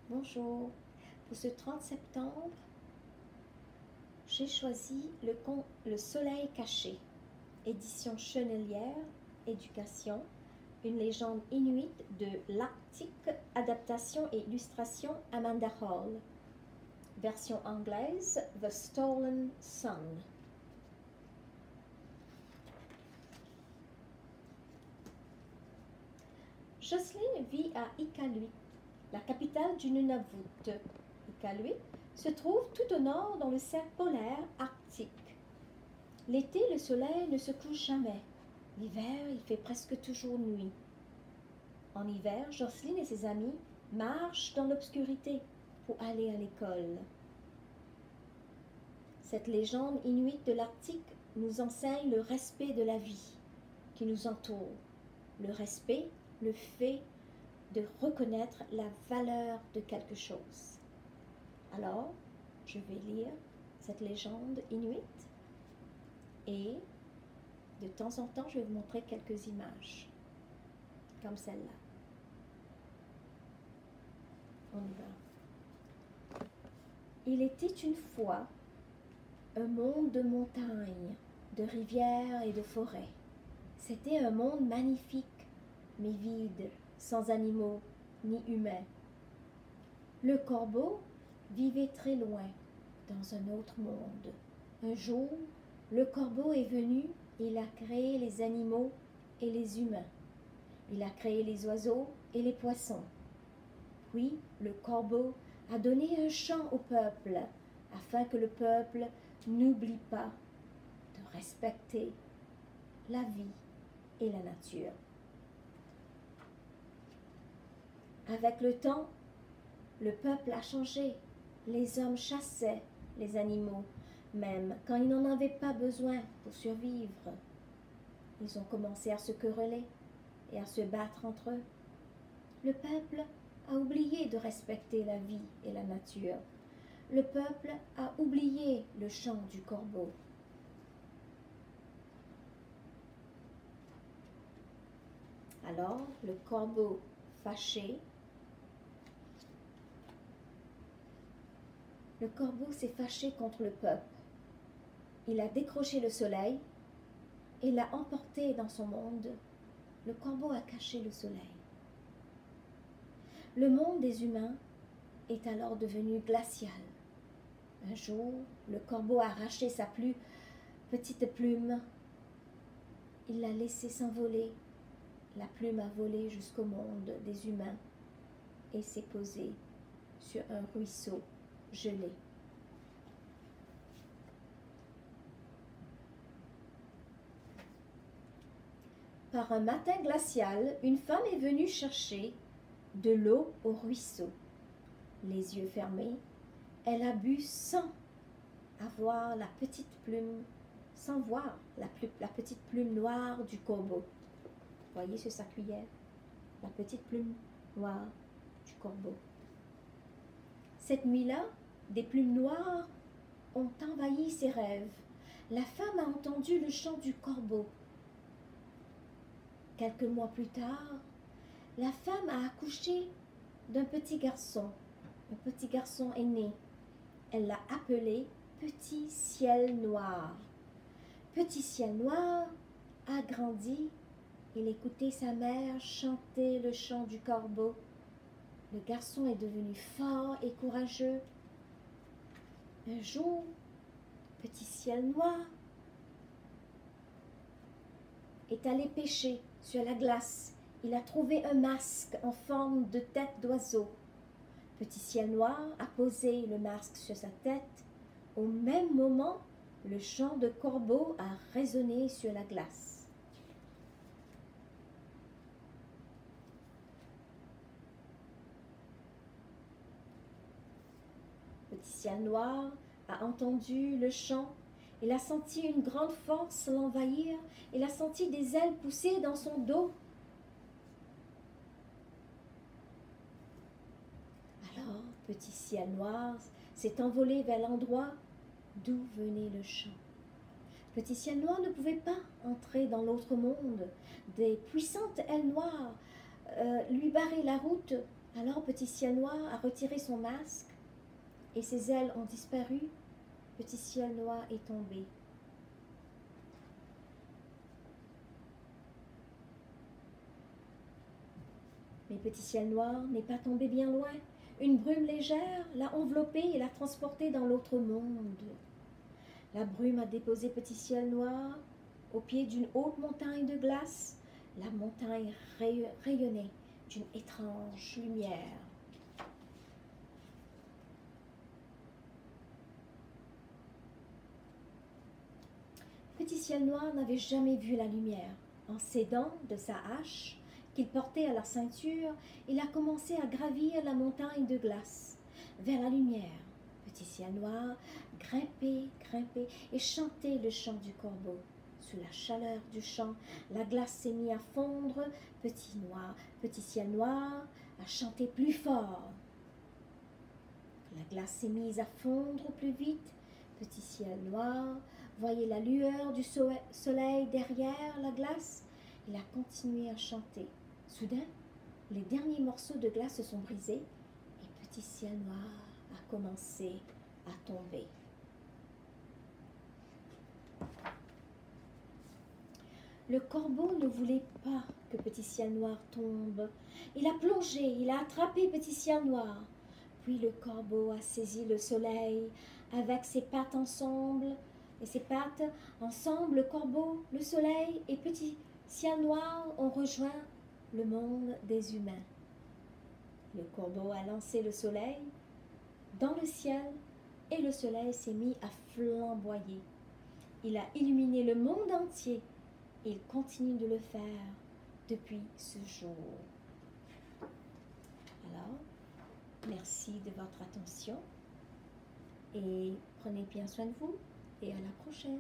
Bonjour, pour ce 30 septembre, j'ai choisi le Soleil caché, édition Chenelière, éducation, une légende inuite de l'Arctique, adaptation et illustration Amanda Hall. Version anglaise, The Stolen Sun. Jocelyn vit à Iqaluit, la capitale du Nunavut. Iqaluit se trouve tout au nord dans le cercle polaire arctique. L'été, le soleil ne se couche jamais. L'hiver, il fait presque toujours nuit. En hiver, Jocelyn et ses amis marchent dans l'obscurité pour aller à l'école. Cette légende inuite de l'Arctique nous enseigne le respect de la vie qui nous entoure. Le respect, le fait de reconnaître la valeur de quelque chose. Alors, je vais lire cette légende inuite et de temps en temps, je vais vous montrer quelques images, comme celle-là. On y va. Il était une fois un monde de montagnes, de rivières et de forêts. C'était un monde magnifique, mais vide, sans animaux ni humains. Le corbeau vivait très loin, dans un autre monde. Un jour, le corbeau est venu et il a créé les animaux et les humains. Il a créé les oiseaux et les poissons. Puis, le corbeau a donné un chant au peuple, afin que le peuple n'oublie pas de respecter la vie et la nature. Avec le temps, le peuple a changé. Les hommes chassaient les animaux, même quand ils n'en avaient pas besoin pour survivre. Ils ont commencé à se quereller et à se battre entre eux. Le peuple a oublié de respecter la vie et la nature. Le peuple a oublié le chant du corbeau. Alors, le corbeau fâché, le corbeau s'est fâché contre le peuple. Il a décroché le soleil et l'a emporté dans son monde. Le corbeau a caché le soleil. Le monde des humains est alors devenu glacial. Un jour, le corbeau a arraché sa plus petite plume. Il l'a laissée s'envoler. La plume a volé jusqu'au monde des humains et s'est posée sur un ruisseau gelé. Par un matin glacial, une femme est venue chercher de l'eau au ruisseau. Les yeux fermés, elle a bu sans avoir la petite plume, sans voir la petite plume noire du corbeau. Voyez sur sa cuillère, la petite plume noire du corbeau. Cette nuit-là, des plumes noires ont envahi ses rêves. La femme a entendu le chant du corbeau. Quelques mois plus tard, la femme a accouché d'un petit garçon. Un petit garçon est né. Elle l'a appelé Petit Ciel Noir. Petit Ciel Noir a grandi. Il écoutait sa mère chanter le chant du corbeau. Le garçon est devenu fort et courageux. Un jour, Petit Ciel Noir est allé pêcher sur la glace. Il a trouvé un masque en forme de tête d'oiseau. Petit Ciel Noir a posé le masque sur sa tête. Au même moment, le chant de corbeau a résonné sur la glace. Petit Ciel Noir a entendu le chant. Il a senti une grande force l'envahir. Il a senti des ailes pousser dans son dos. Alors, Petit Ciel Noir s'est envolé vers l'endroit d'où venait le chant. Petit Ciel Noir ne pouvait pas entrer dans l'autre monde. Des puissantes ailes noires lui barraient la route. Alors Petit Ciel Noir a retiré son masque et ses ailes ont disparu. Petit Ciel Noir est tombé. Mais Petit Ciel Noir n'est pas tombé bien loin. Une brume légère l'a enveloppé et l'a transporté dans l'autre monde. La brume a déposé Petit Ciel Noir au pied d'une haute montagne de glace. La montagne rayonnait d'une étrange lumière. Petit Ciel Noir n'avait jamais vu la lumière. En s'aidant de sa hache qu'il portait à la ceinture, il a commencé à gravir la montagne de glace vers la lumière. Petit Ciel Noir grimpait, grimpait et chantait le chant du corbeau. Sous la chaleur du chant, la glace s'est mise à fondre. Petit Ciel Noir a chanté plus fort. La glace s'est mise à fondre plus vite. Petit Ciel Noir voyait la lueur du soleil derrière la glace. Il a continué à chanter. Soudain, les derniers morceaux de glace se sont brisés et Petit Ciel Noir a commencé à tomber. Le corbeau ne voulait pas que Petit Ciel Noir tombe. Il a plongé, il a attrapé Petit Ciel Noir. Puis le corbeau a saisi le soleil avec ses pattes ensemble. Et ses pattes ensemble, le corbeau, le soleil et Petit Ciel Noir ont rejoint le monde des humains. Le corbeau a lancé le soleil dans le ciel et le soleil s'est mis à flamboyer. Il a illuminé le monde entier et il continue de le faire depuis ce jour. Alors, merci de votre attention et prenez bien soin de vous et à la prochaine.